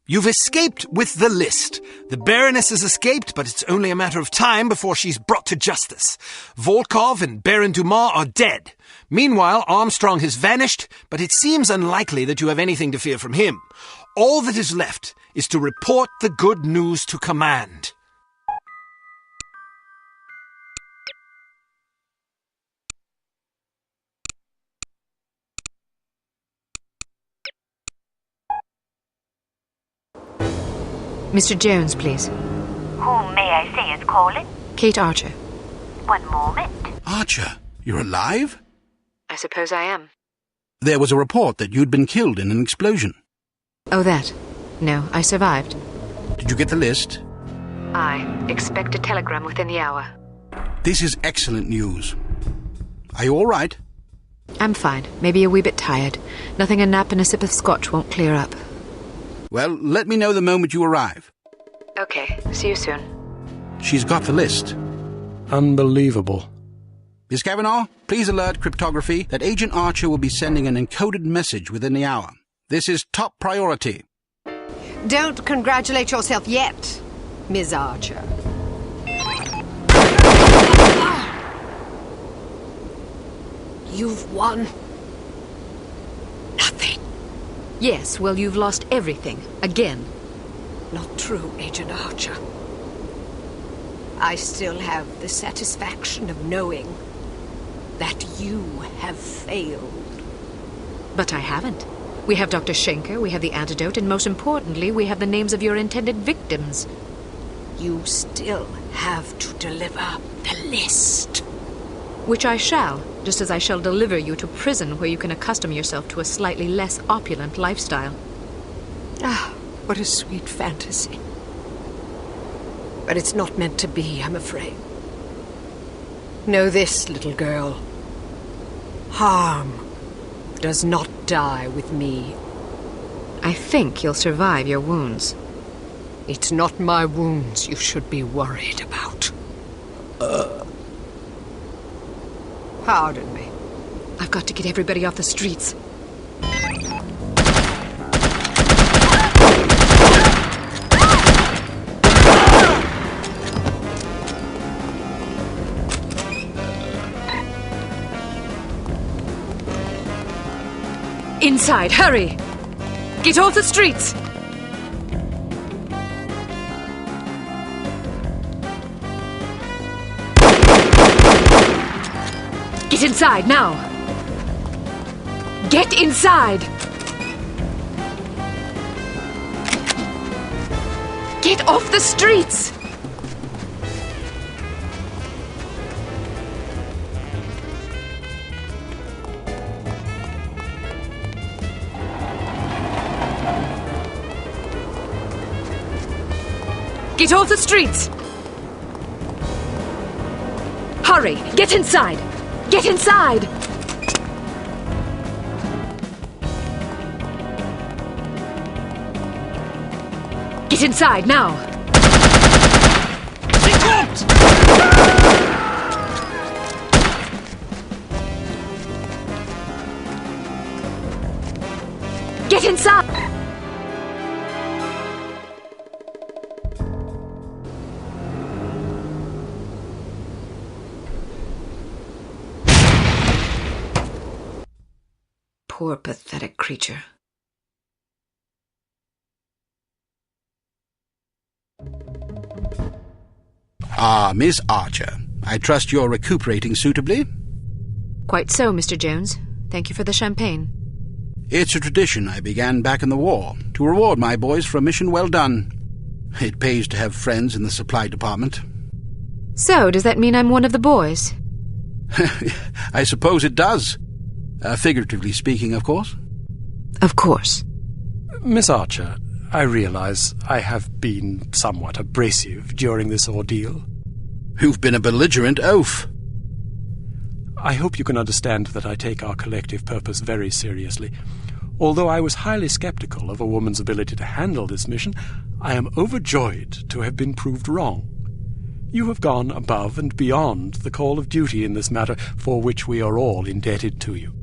You've escaped with the list. The baroness has escaped, but it's only a matter of time before she's brought to justice. Volkov and Baron Dumas are dead. Meanwhile, Armstrong has vanished, but it seems unlikely that you have anything to fear from him. All that is left is to report the good news to command. Mr. Jones, please. Whom may I say is calling? Kate Archer. One moment. Archer, you're alive? I suppose I am. There was a report that you'd been killed in an explosion. Oh, that? No, I survived. Did you get the list? I expect a telegram within the hour. This is excellent news. Are you all right? I'm fine. Maybe a wee bit tired. Nothing a nap and a sip of scotch won't clear up. Well, let me know the moment you arrive. Okay, see you soon. She's got the list. Unbelievable. Miss Kavanagh, please alert cryptography that Agent Archer will be sending an encoded message within the hour. This is top priority. Don't congratulate yourself yet, Miss Archer. You've won nothing. Yes, well, you've lost everything. Again. Not true, Agent Archer. I still have the satisfaction of knowing that you have failed. But I haven't. We have Dr. Schenker, we have the antidote, and most importantly, we have the names of your intended victims. You still have to deliver the list. Which I shall, just as I shall deliver you to prison where you can accustom yourself to a slightly less opulent lifestyle. Ah, what a sweet fantasy. But it's not meant to be, I'm afraid. Know this, little girl. Harm does not die with me. I think you'll survive your wounds. It's not my wounds you should be worried about. Pardon me. I've got to get everybody off the streets. Inside, hurry! Get off the streets! Get inside, now! Get inside! Get off the streets! Get off the streets! Hurry! Get inside! Get inside! Get inside, now! Get inside! Poor, pathetic creature. Ah, Miss Archer. I trust you're recuperating suitably? Quite so, Mr. Jones. Thank you for the champagne. It's a tradition I began back in the war, to reward my boys for a mission well done. It pays to have friends in the supply department. So, does that mean I'm one of the boys? I suppose it does. Figuratively speaking, of course. Of course. Miss Archer, I realize I have been somewhat abrasive during this ordeal. You've been a belligerent oaf. I hope you can understand that I take our collective purpose very seriously. Although I was highly skeptical of a woman's ability to handle this mission, I am overjoyed to have been proved wrong. You have gone above and beyond the call of duty in this matter, for which we are all indebted to you.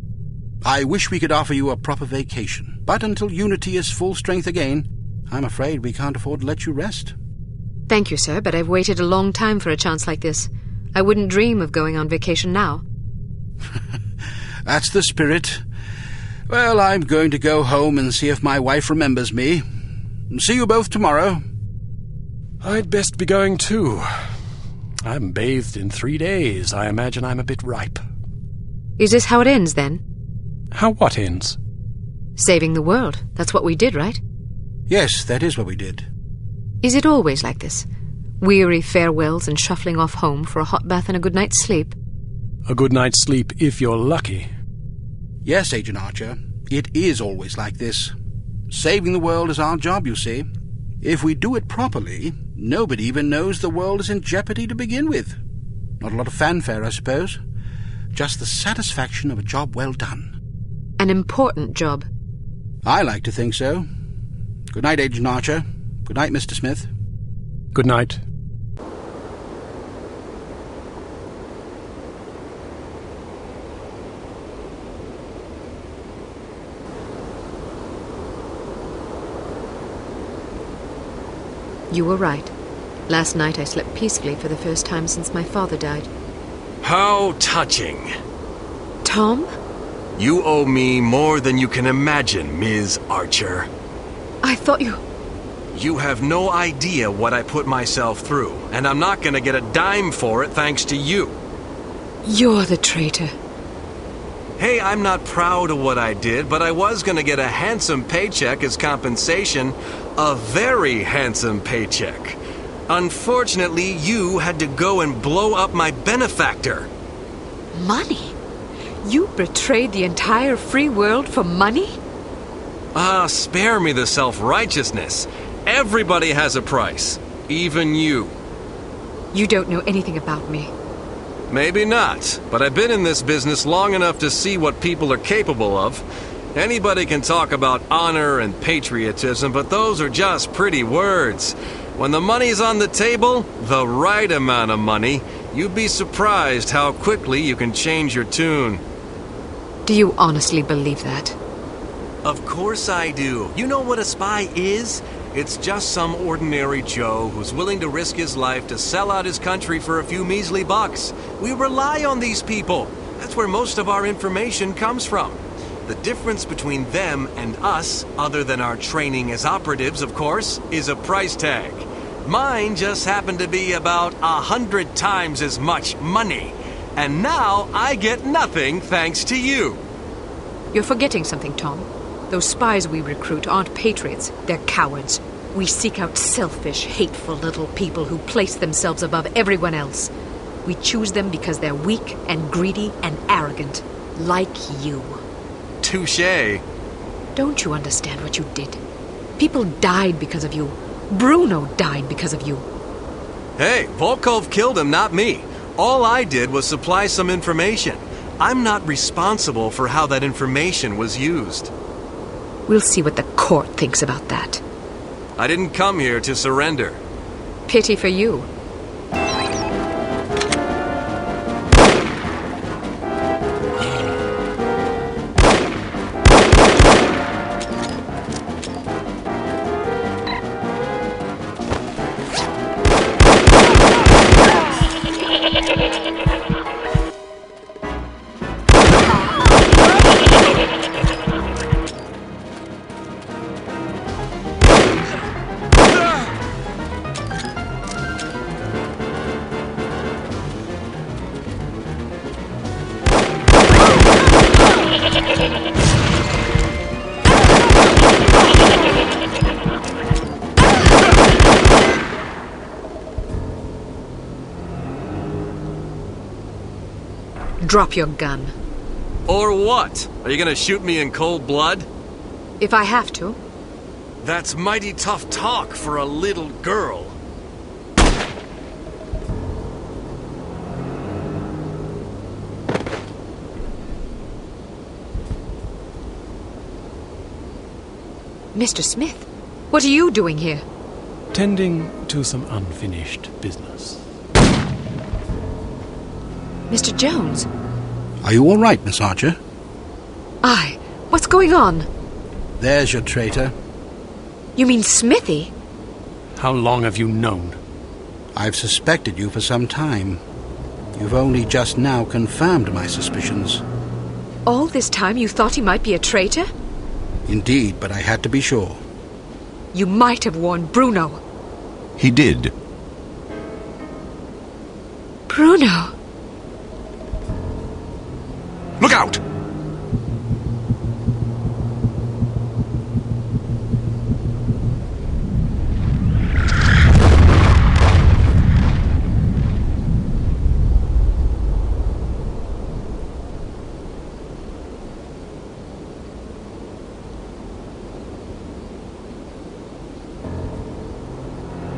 I wish we could offer you a proper vacation, but until Unity is full strength again, I'm afraid we can't afford to let you rest. Thank you, sir, but I've waited a long time for a chance like this. I wouldn't dream of going on vacation now. That's the spirit. Well, I'm going to go home and see if my wife remembers me. See you both tomorrow. I'd best be going too. I haven't bathed in 3 days. I imagine I'm a bit ripe. Is this how it ends, then? How what ends? Saving the world. That's what we did, right? Yes, that is what we did. Is it always like this? Weary farewells and shuffling off home for a hot bath and a good night's sleep? A good night's sleep if you're lucky. Yes, Agent Archer, it is always like this. Saving the world is our job, you see. If we do it properly, nobody even knows the world is in jeopardy to begin with. Not a lot of fanfare, I suppose. Just the satisfaction of a job well done. An important job. I like to think so. Good night, Agent Archer. Good night, Mr. Smith. Good night. You were right. Last night I slept peacefully for the first time since my father died. How touching. Tom? You owe me more than you can imagine, Ms. Archer. I thought you... You have no idea what I put myself through, and I'm not gonna get a dime for it thanks to you. You're the traitor. Hey, I'm not proud of what I did, but I was gonna get a handsome paycheck as compensation. A very handsome paycheck. Unfortunately, you had to go and blow up my benefactor. Money? You betrayed the entire free world for money? Ah, spare me the self-righteousness. Everybody has a price. Even you. You don't know anything about me. Maybe not, but I've been in this business long enough to see what people are capable of. Anybody can talk about honor and patriotism, but those are just pretty words. When the money's on the table, the right amount of money, you'd be surprised how quickly you can change your tune. Do you honestly believe that? Of course I do. You know what a spy is? It's just some ordinary Joe who's willing to risk his life to sell out his country for a few measly bucks. We rely on these people. That's where most of our information comes from. The difference between them and us, other than our training as operatives, of course, is a price tag. Mine just happened to be about 100 times as much money. And now I get nothing thanks to you. You're forgetting something, Tom. Those spies we recruit aren't patriots, they're cowards. We seek out selfish, hateful little people who place themselves above everyone else. We choose them because they're weak and greedy and arrogant, like you. Touché. Don't you understand what you did? People died because of you. Bruno died because of you. Hey, Volkov killed him, not me. All I did was supply some information. I'm not responsible for how that information was used. We'll see what the court thinks about that. I didn't come here to surrender. Pity for you. Drop your gun. Or what? Are you gonna shoot me in cold blood? If I have to. That's mighty tough talk for a little girl. Mr. Smith, what are you doing here? Tending to some unfinished business. Mr. Jones? Are you all right, Miss Archer? going on? There's your traitor. You mean Smithy? How long have you known? I've suspected you for some time. You've only just now confirmed my suspicions. All this time you thought he might be a traitor? Indeed, but I had to be sure. You might have warned Bruno. He did. Bruno? Look out!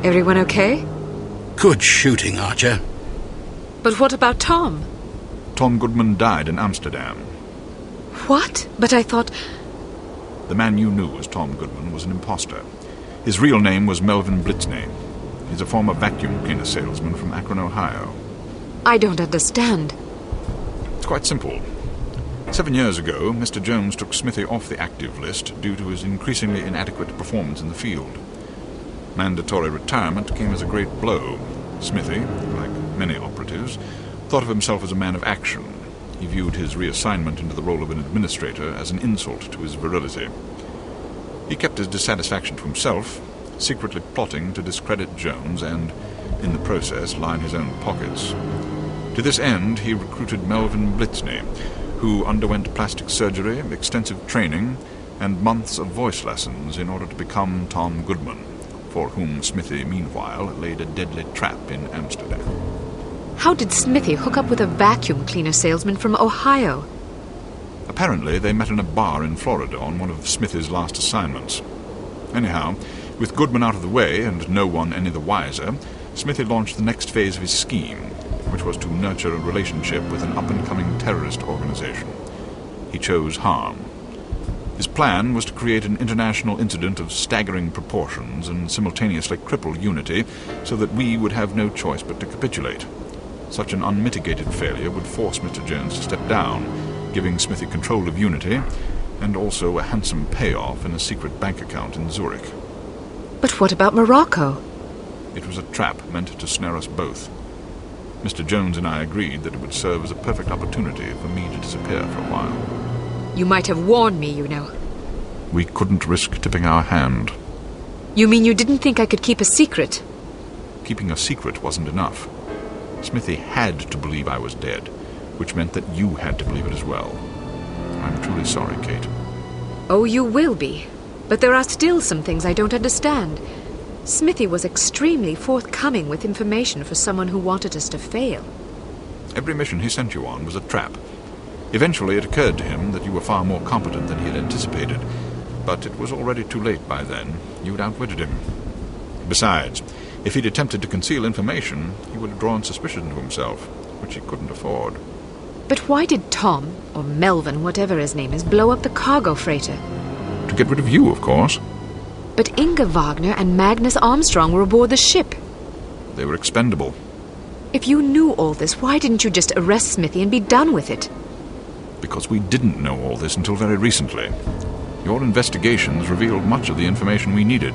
Everyone okay? Good shooting, Archer. But what about Tom? Tom Goodman died in Amsterdam. What? But I thought... The man you knew as Tom Goodman was an imposter. His real name was Melvin Blitzney. He's a former vacuum cleaner salesman from Akron, Ohio. I don't understand. It's quite simple. 7 years ago, Mr. Jones took Smithy off the active list due to his increasingly inadequate performance in the field. Mandatory retirement came as a great blow. Smithy, like many operatives, thought of himself as a man of action. He viewed his reassignment into the role of an administrator as an insult to his virility. He kept his dissatisfaction to himself, secretly plotting to discredit Jones and, in the process, line his own pockets. To this end, he recruited Melvin Blitzney, who underwent plastic surgery, extensive training, and months of voice lessons in order to become Tom Goodman, for whom Smithy, meanwhile, laid a deadly trap in Amsterdam. How did Smithy hook up with a vacuum cleaner salesman from Ohio? Apparently, they met in a bar in Florida on one of Smithy's last assignments. Anyhow, with Goodman out of the way and no one any the wiser, Smithy launched the next phase of his scheme, which was to nurture a relationship with an up-and-coming terrorist organization. He chose harm. His plan was to create an international incident of staggering proportions and simultaneously cripple Unity so that we would have no choice but to capitulate. Such an unmitigated failure would force Mr. Jones to step down, giving Smithy control of Unity and also a handsome payoff in a secret bank account in Zurich. But what about Morocco? It was a trap meant to snare us both. Mr. Jones and I agreed that it would serve as a perfect opportunity for me to disappear for a while. You might have warned me, you know. We couldn't risk tipping our hand. You mean you didn't think I could keep a secret? Keeping a secret wasn't enough. Smithy had to believe I was dead, which meant that you had to believe it as well. I'm truly sorry, Kate. Oh, you will be. But there are still some things I don't understand. Smithy was extremely forthcoming with information for someone who wanted us to fail. Every mission he sent you on was a trap. Eventually it occurred to him that you were far more competent than he had anticipated, but it was already too late by then. You'd outwitted him. Besides, if he'd attempted to conceal information, he would have drawn suspicion to himself, which he couldn't afford. But why did Tom, or Melvin, whatever his name is, blow up the cargo freighter? To get rid of you, of course. But Inga Wagner and Magnus Armstrong were aboard the ship. They were expendable. If you knew all this, why didn't you just arrest Smithy and be done with it? Because we didn't know all this until very recently. Your investigations revealed much of the information we needed,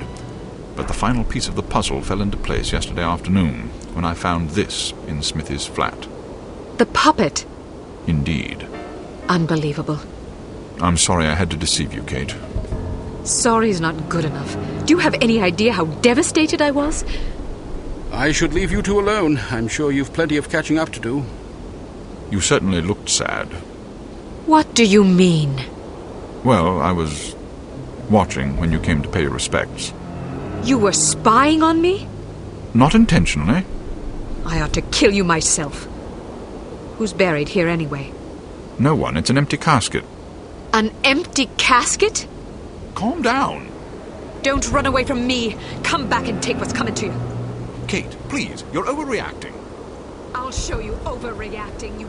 but the final piece of the puzzle fell into place yesterday afternoon, when I found this in Smithy's flat. The puppet? Indeed. Unbelievable. I'm sorry I had to deceive you, Kate. Sorry's not good enough. Do you have any idea how devastated I was? I should leave you two alone. I'm sure you've plenty of catching up to do. You certainly looked sad. What do you mean? Well, I was watching when you came to pay your respects. You were spying on me? Not intentionally. I ought to kill you myself. Who's buried here anyway? No one. It's an empty casket. An empty casket? Calm down. Don't run away from me. Come back and take what's coming to you. Kate, please. You're overreacting. I'll show you overreacting, you